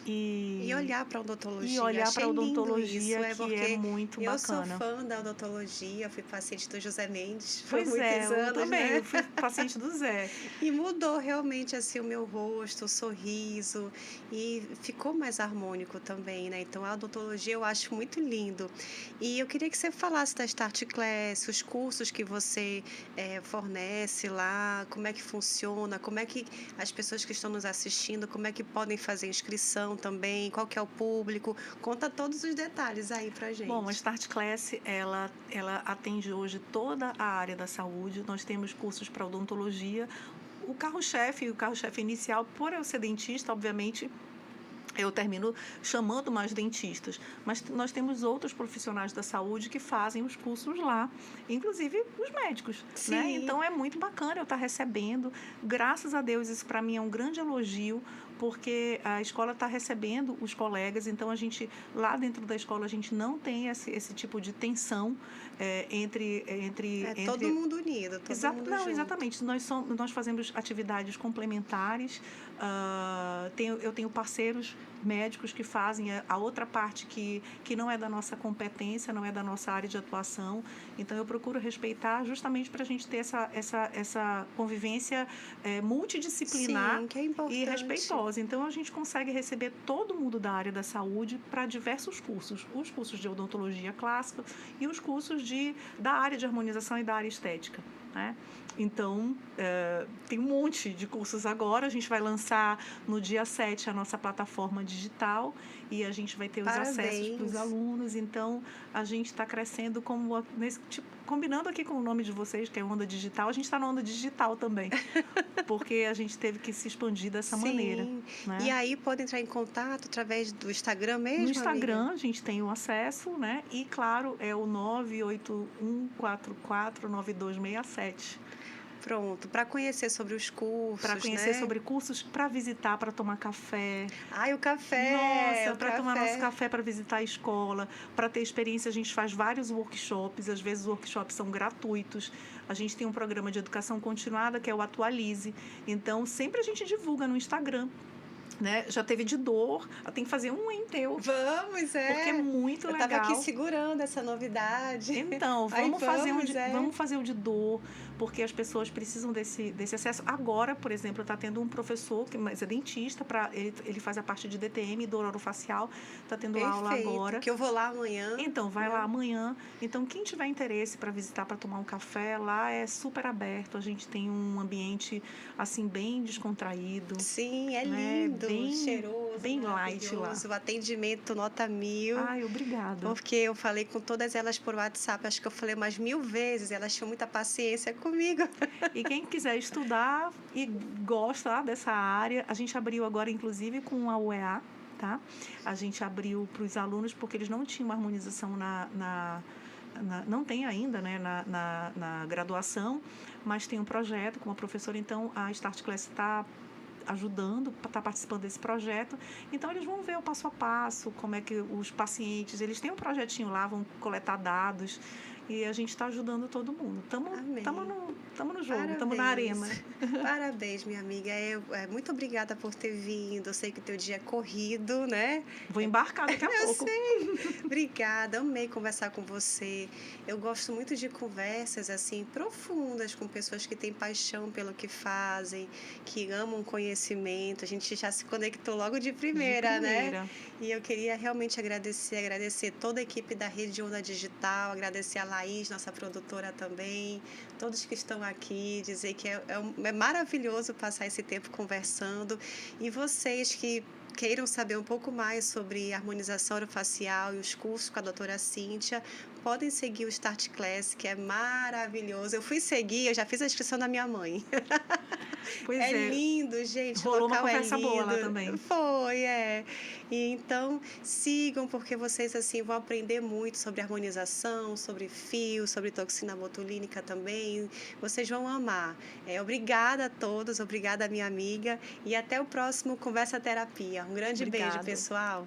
E olhar para a odontologia. E olhar para a odontologia, isso, que é muito bacana. Eu sou fã da odontologia, fui paciente do José Mendes por muitos anos. Eu também, né? Eu fui paciente do Zé. E mudou realmente assim o meu rosto, o sorriso, e ficou mais harmônico também, né? Então, a odontologia eu acho muito lindo. E eu queria que você falasse da Start Class, os cursos que você fornece lá, como é que funciona, como é que as pessoas que estão nos assistindo, como é que podem fazer inscrição também, qual que é o público, conta todos os detalhes aí pra gente. Bom, a Start Class, ela atende hoje toda a área da saúde, nós temos cursos para odontologia, o carro-chefe inicial, por eu ser dentista, obviamente, eu termino chamando mais dentistas, mas nós temos outros profissionais da saúde que fazem os cursos lá, inclusive os médicos, né? Então é muito bacana eu estar recebendo, graças a Deus isso para mim é um grande elogio, porque a escola está recebendo os colegas, então a gente, lá dentro da escola, a gente não tem esse tipo de tensão entre todo mundo unido, todo mundo junto. Exatamente, nós fazemos atividades complementares, eu tenho parceiros médicos que fazem a outra parte que não é da nossa competência, não é da nossa área de atuação. Então, eu procuro respeitar justamente para a gente ter essa convivência multidisciplinar. Sim, que é importante. E respeitosa. Então, a gente consegue receber todo mundo da área da saúde para diversos cursos. Os cursos de odontologia clássica e os cursos da área de harmonização e da área estética, né? Então, tem um monte de cursos agora. A gente vai lançar no dia 7 a nossa plataforma digital e a gente vai ter os acessos para os alunos. Então, a gente está crescendo combinando aqui com o nome de vocês, que é Onda Digital. A gente está na Onda Digital também, porque a gente teve que se expandir dessa maneira. Né? E aí pode entrar em contato através do Instagram mesmo, No Instagram, amiga? a gente tem o acesso, né? E, claro, é o 981449267. Pronto, para conhecer sobre os cursos, para conhecer sobre cursos, para visitar, para tomar café. Ai, o café! Nossa, para tomar nosso café, para visitar a escola, para ter experiência. A gente faz vários workshops, às vezes os workshops são gratuitos. A gente tem um programa de educação continuada, que é o Atualize. Então, sempre a gente divulga no Instagram. Né? Já teve de dor, tem que fazer um em teu. Vamos, porque é muito legal. Eu estava aqui segurando essa novidade. Então, vamos fazer o de dor, porque as pessoas precisam desse acesso. Agora, por exemplo, está tendo um professor, que é dentista, ele faz a parte de DTM e dor orofacial, está tendo aula agora. Que eu vou lá amanhã. Então, vai lá amanhã. Então, quem tiver interesse para visitar, para tomar um café, lá é super aberto. A gente tem um ambiente, assim, bem descontraído. Sim, é lindo. Bem cheiroso, bem light lá. O atendimento nota 1000. Ai, obrigada. Porque eu falei com todas elas por WhatsApp, acho que eu falei umas 1000 vezes, elas tinham muita paciência comigo. E quem quiser estudar e gosta dessa área, a gente abriu agora, inclusive, com a UEA, tá? A gente abriu para os alunos, porque eles não tinham uma harmonização não tem ainda, né, na graduação, mas tem um projeto com uma professora, então a Start Class está ajudando, está participando desse projeto. Então, eles vão ver o passo a passo, como é que os pacientes, eles têm um projetinho lá, vão coletar dados, e a gente está ajudando todo mundo. Estamos no jogo, estamos na arena. Parabéns, minha amiga. Muito obrigada por ter vindo. Eu sei que o teu dia é corrido, né? Vou embarcar daqui a pouco. Eu sei. Obrigada, amei conversar com você. Eu gosto muito de conversas assim profundas com pessoas que têm paixão pelo que fazem, que amam conhecimento. A gente já se conectou logo de primeira, né? E eu queria realmente agradecer toda a equipe da Rede Onda Digital, agradecer a Laís, nossa produtora também, todos que estão aqui, dizer que é maravilhoso passar esse tempo conversando. E vocês que queiram saber um pouco mais sobre harmonização orofacial e os cursos com a doutora Cíntia, podem seguir o Start Class, que é maravilhoso. Eu fui seguir, eu já fiz a inscrição da minha mãe. Pois é lindo, gente. Rolou uma conversa boa lá também. Foi, E então, sigam, porque vocês assim vão aprender muito sobre harmonização, sobre fio, sobre toxina botulínica também. Vocês vão amar. Obrigada a todos, obrigada a minha amiga. E até o próximo Conversa Terapia. Um grande beijo, pessoal.